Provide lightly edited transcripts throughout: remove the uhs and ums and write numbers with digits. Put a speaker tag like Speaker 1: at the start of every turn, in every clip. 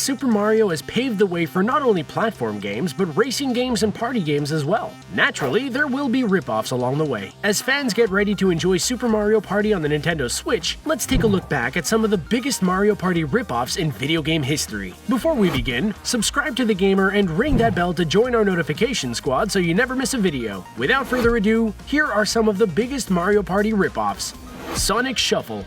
Speaker 1: Super Mario has paved the way for not only platform games, but racing games and party games as well. Naturally, there will be rip-offs along the way. As fans get ready to enjoy Super Mario Party on the Nintendo Switch, let's take a look back at some of the biggest Mario Party rip-offs in video game history. Before we begin, subscribe to TheGamer and ring that bell to join our notification squad so you never miss a video. Without further ado, here are some of the biggest Mario Party rip-offs. Sonic Shuffle.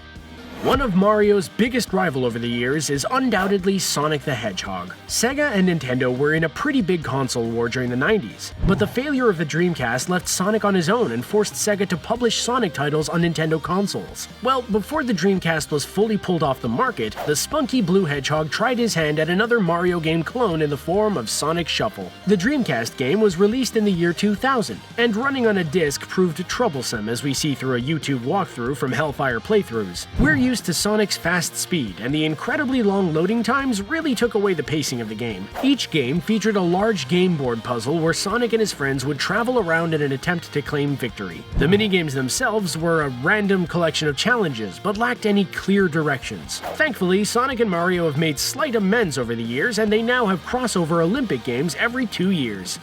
Speaker 1: One of Mario's biggest rival over the years is undoubtedly Sonic the Hedgehog. Sega and Nintendo were in a pretty big console war during the 90s, but the failure of the Dreamcast left Sonic on his own and forced Sega to publish Sonic titles on Nintendo consoles. Well, before the Dreamcast was fully pulled off the market, the spunky blue hedgehog tried his hand at another Mario game clone in the form of Sonic Shuffle. The Dreamcast game was released in the year 2000, and running on a disc proved troublesome, as we see through a YouTube walkthrough from Hellfire Playthroughs. We're used to Sonic's fast speed, and the incredibly long loading times really took away the pacing of the game. Each game featured a large game board puzzle where Sonic and his friends would travel around in an attempt to claim victory. The minigames themselves were a random collection of challenges, but lacked any clear directions. Thankfully, Sonic and Mario have made slight amends over the years, and they now have crossover Olympic Games every 2 years.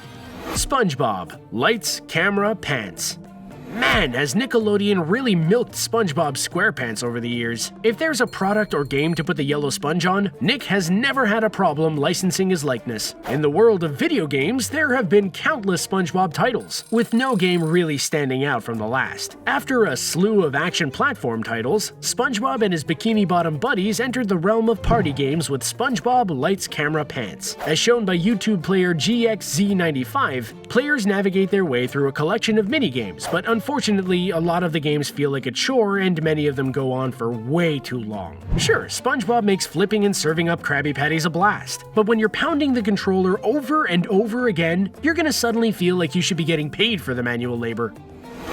Speaker 1: SpongeBob. Lights, Camera, Pants. Man, has Nickelodeon really milked SpongeBob SquarePants over the years. If there's a product or game to put the yellow sponge on, Nick has never had a problem licensing his likeness. In the world of video games, there have been countless SpongeBob titles, with no game really standing out from the last. After a slew of action platform titles, SpongeBob and his Bikini Bottom buddies entered the realm of party games with SpongeBob Lights Camera Pants. As shown by YouTube player GXZ95, players navigate their way through a collection of minigames, but unfortunately, a lot of the games feel like a chore and many of them go on for way too long. Sure, SpongeBob makes flipping and serving up Krabby Patties a blast, but when you're pounding the controller over and over again, you're gonna suddenly feel like you should be getting paid for the manual labor.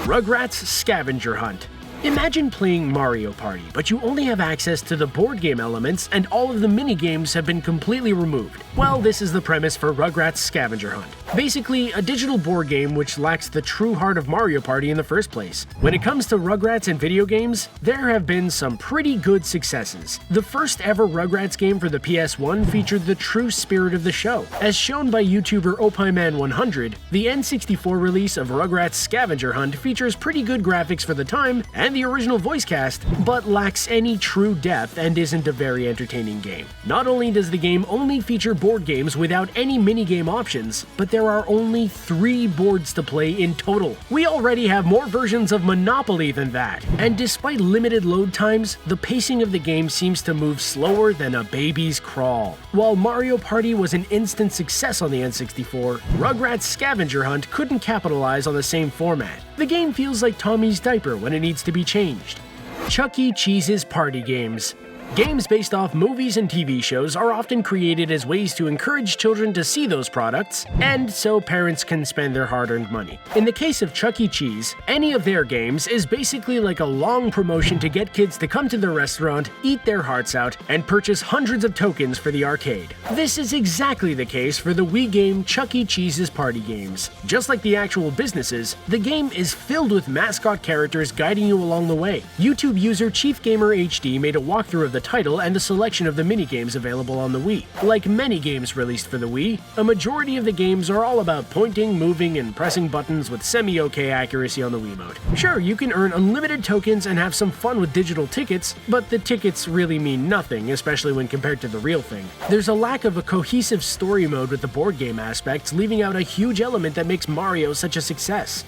Speaker 1: RUGRATS Scavenger Hunt. Imagine playing Mario Party, but you only have access to the board game elements and all of the mini-games have been completely removed. Well, this is the premise for Rugrats Scavenger Hunt. Basically, a digital board game which lacks the true heart of Mario Party in the first place. When it comes to Rugrats and video games, there have been some pretty good successes. The first ever Rugrats game for the PS1 featured the true spirit of the show. As shown by YouTuber PAC-MAN100, the N64 release of Rugrats Scavenger Hunt features pretty good graphics for the time and the original voice cast, but lacks any true depth and isn't a very entertaining game. Not only does the game only feature board games without any minigame options, but there are only 3 boards to play in total. We already have more versions of Monopoly than that, and despite limited load times, the pacing of the game seems to move slower than a baby's crawl. While Mario Party was an instant success on the N64, Rugrats Scavenger Hunt couldn't capitalize on the same format. The game feels like Tommy's diaper when it needs to be changed. Chuck E. Cheese's Party Games. Games based off movies and TV shows are often created as ways to encourage children to see those products, and so parents can spend their hard-earned money. In the case of Chuck E. Cheese, any of their games is basically like a long promotion to get kids to come to their restaurant, eat their hearts out, and purchase hundreds of tokens for the arcade. This is exactly the case for the Wii game Chuck E. Cheese's Party Games. Just like the actual businesses, the game is filled with mascot characters guiding you along the way. YouTube user ChiefGamerHD made a walkthrough of the title and a selection of the minigames available on the Wii. Like many games released for the Wii, a majority of the games are all about pointing, moving, and pressing buttons with semi-okay accuracy on the Wiimote. Sure, you can earn unlimited tokens and have some fun with digital tickets, but the tickets really mean nothing, especially when compared to the real thing. There's a lack of a cohesive story mode with the board game aspects, leaving out a huge element that makes Mario such a success.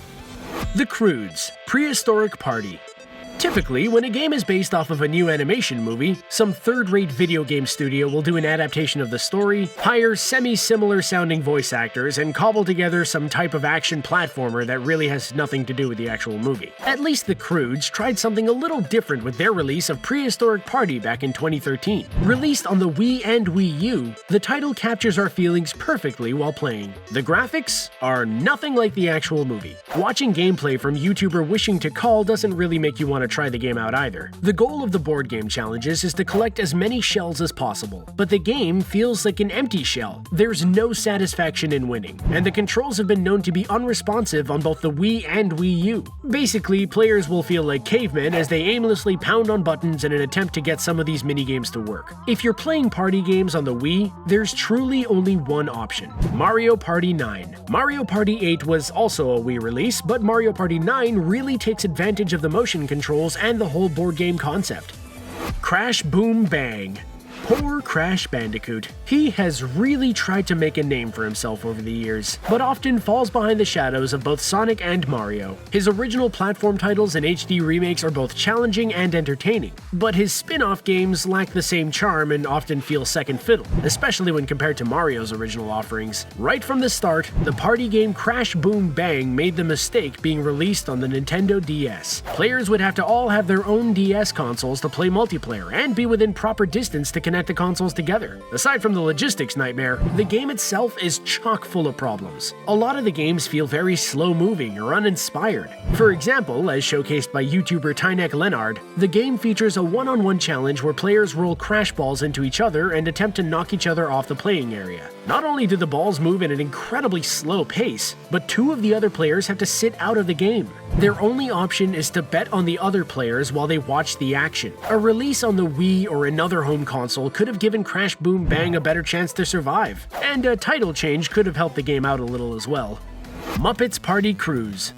Speaker 1: The CROODS, Prehistoric Party. Typically, when a game is based off of a new animation movie, some third-rate video game studio will do an adaptation of the story, hire semi-similar sounding voice actors, and cobble together some type of action platformer that really has nothing to do with the actual movie. At least the CROODS tried something a little different with their release of Prehistoric Party back in 2013. Released on the Wii and Wii U, the title captures our feelings perfectly while playing. The graphics are nothing like the actual movie. Watching gameplay from YouTuber Wishing to Call doesn't really make you want to try the game out either. The goal of the board game challenges is to collect as many shells as possible, but the game feels like an empty shell. There's no satisfaction in winning, and the controls have been known to be unresponsive on both the Wii and Wii U. Basically, players will feel like cavemen as they aimlessly pound on buttons in an attempt to get some of these minigames to work. If you're playing party games on the Wii, there's truly only one option: Mario Party 9. Mario Party 8 was also a Wii release, but Mario Party 9 really takes advantage of the motion controls and the whole board game concept. Crash Boom Bang. Poor Crash Bandicoot. He has really tried to make a name for himself over the years, but often falls behind the shadows of both Sonic and Mario. His original platform titles and HD remakes are both challenging and entertaining, but his spin-off games lack the same charm and often feel second fiddle, especially when compared to Mario's original offerings. Right from the start, the party game Crash Boom Bang made the mistake being released on the Nintendo DS. Players would have to all have their own DS consoles to play multiplayer and be within proper distance to connect the consoles together. Aside from the logistics nightmare, the game itself is chock full of problems. A lot of the games feel very slow-moving or uninspired. For example, as showcased by YouTuber Tynek Leonard, the game features a one-on-one challenge where players roll crash balls into each other and attempt to knock each other off the playing area. Not only do the balls move at an incredibly slow pace, but two of the other players have to sit out of the game. Their only option is to bet on the other players while they watch the action. A release on the Wii or another home console could have given Crash Boom Bang a better chance to survive, and a title change could have helped the game out a little as well. Muppets Party Cruise.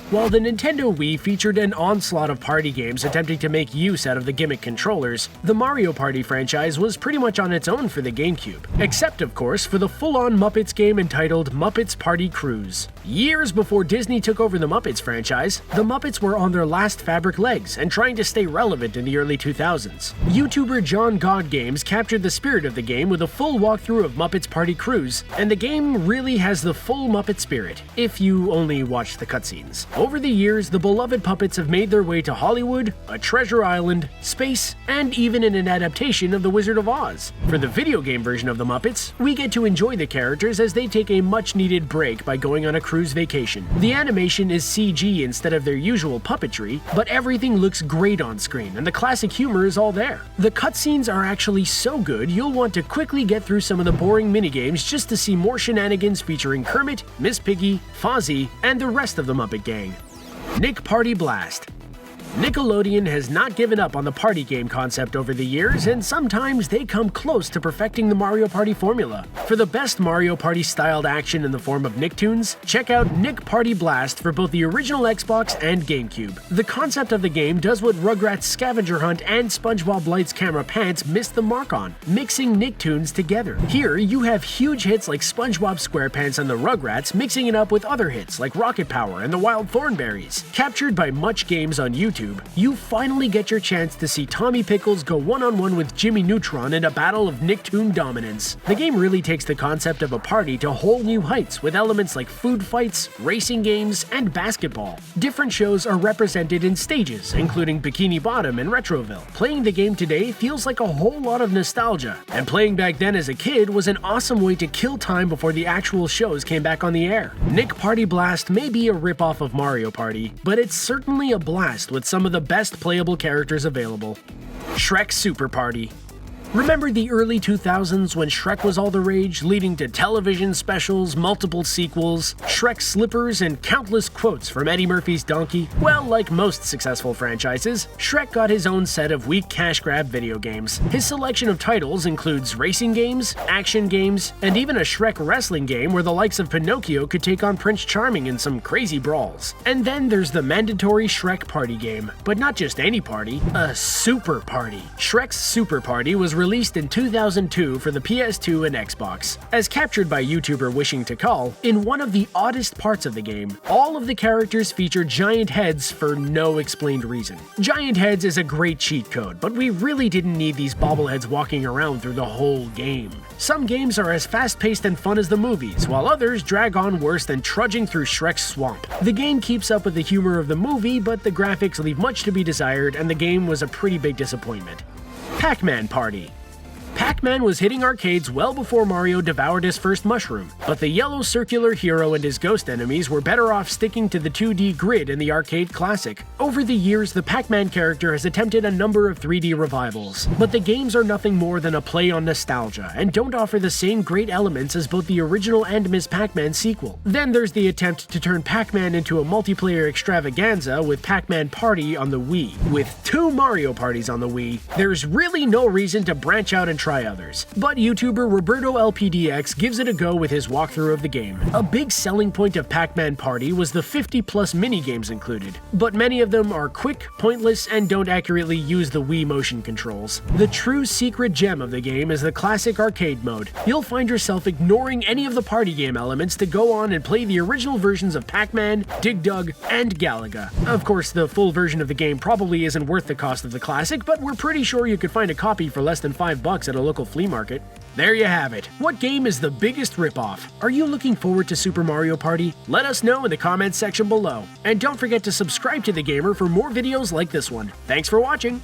Speaker 1: While the Nintendo Wii featured an onslaught of party games attempting to make use out of the gimmick controllers, the Mario Party franchise was pretty much on its own for the GameCube, except of course for the full-on Muppets game entitled Muppets Party Cruise. Years before Disney took over the Muppets franchise, the Muppets were on their last fabric legs and trying to stay relevant in the early 2000s. YouTuber John God Games captured the spirit of the game with a full walkthrough of Muppets Party Cruise, and the game really has the full Muppet spirit, if you only watch the cutscenes. Over the years, the beloved puppets have made their way to Hollywood, a treasure island, space, and even in an adaptation of The Wizard of Oz. For the video game version of the Muppets, we get to enjoy the characters as they take a much-needed break by going on a cruise vacation. The animation is CG instead of their usual puppetry, but everything looks great on screen, and the classic humor is all there. The cutscenes are actually so good, you'll want to quickly get through some of the boring minigames just to see more shenanigans featuring Kermit, Miss Piggy, Fozzie, and the rest of the Muppet gang. Nick Party Blast. Nickelodeon has not given up on the party game concept over the years, and sometimes they come close to perfecting the Mario Party formula. For the best Mario Party-styled action in the form of Nicktoons, check out Nick Party Blast for both the original Xbox and GameCube. The concept of the game does what Rugrats Scavenger Hunt and SpongeBob Light's Camera Pants missed the mark on, mixing Nicktoons together. Here, you have huge hits like SpongeBob SquarePants and the Rugrats mixing it up with other hits like Rocket Power and the Wild Thornberries. Captured by Much Games on YouTube, you finally get your chance to see Tommy Pickles go one-on-one with Jimmy Neutron in a battle of Nicktoon dominance. The game really takes the concept of a party to whole new heights with elements like food fights, racing games, and basketball. Different shows are represented in stages, including Bikini Bottom and Retroville. Playing the game today feels like a whole lot of nostalgia, and playing back then as a kid was an awesome way to kill time before the actual shows came back on the air. Nick Party Blast may be a ripoff of Mario Party, but it's certainly a blast with some of the best playable characters available. SHREK Super Party. Remember the early 2000s when SHREK was all the rage, leading to television specials, multiple sequels, SHREK slippers, and countless quotes from Eddie Murphy's Donkey? Well, like most successful franchises, SHREK got his own set of weak cash grab video games. His selection of titles includes racing games, action games, and even a SHREK wrestling game where the likes of Pinocchio could take on Prince Charming in some crazy brawls. And then there's the mandatory SHREK party game, but not just any party, a super party. SHREK's Super Party was released in 2002 for the PS2 and Xbox. As captured by YouTuber Wishing to Call, in one of the oddest parts of the game, all of the characters feature giant heads for no explained reason. Giant heads is a great cheat code, but we really didn't need these bobbleheads walking around through the whole game. Some games are as fast-paced and fun as the movies, while others drag on worse than trudging through Shrek's swamp. The game keeps up with the humor of the movie, but the graphics leave much to be desired, and the game was a pretty big disappointment. PAC-MAN Party. Pac-Man was hitting arcades well before Mario devoured his first mushroom, but the yellow circular hero and his ghost enemies were better off sticking to the 2D grid in the arcade classic. Over the years, the Pac-Man character has attempted a number of 3D revivals, but the games are nothing more than a play on nostalgia and don't offer the same great elements as both the original and Ms. Pac-Man sequel. Then there's the attempt to turn Pac-Man into a multiplayer extravaganza with Pac-Man Party on the Wii. With 2 Mario parties on the Wii, there's really no reason to branch out and try others. But YouTuber Roberto LPDX gives it a go with his walkthrough of the game. A big selling point of Pac-Man Party was the 50+ mini-games included, but many of them are quick, pointless, and don't accurately use the Wii motion controls. The true secret gem of the game is the classic arcade mode. You'll find yourself ignoring any of the party game elements to go on and play the original versions of Pac-Man, Dig Dug, and Galaga. Of course, the full version of the game probably isn't worth the cost of the classic, but we're pretty sure you could find a copy for less than $5 at a local flea market. There you have it. What game is the biggest ripoff? Are you looking forward to Super Mario Party? Let us know in the comments section below. And don't forget to subscribe to The Gamer for more videos like this one. Thanks for watching!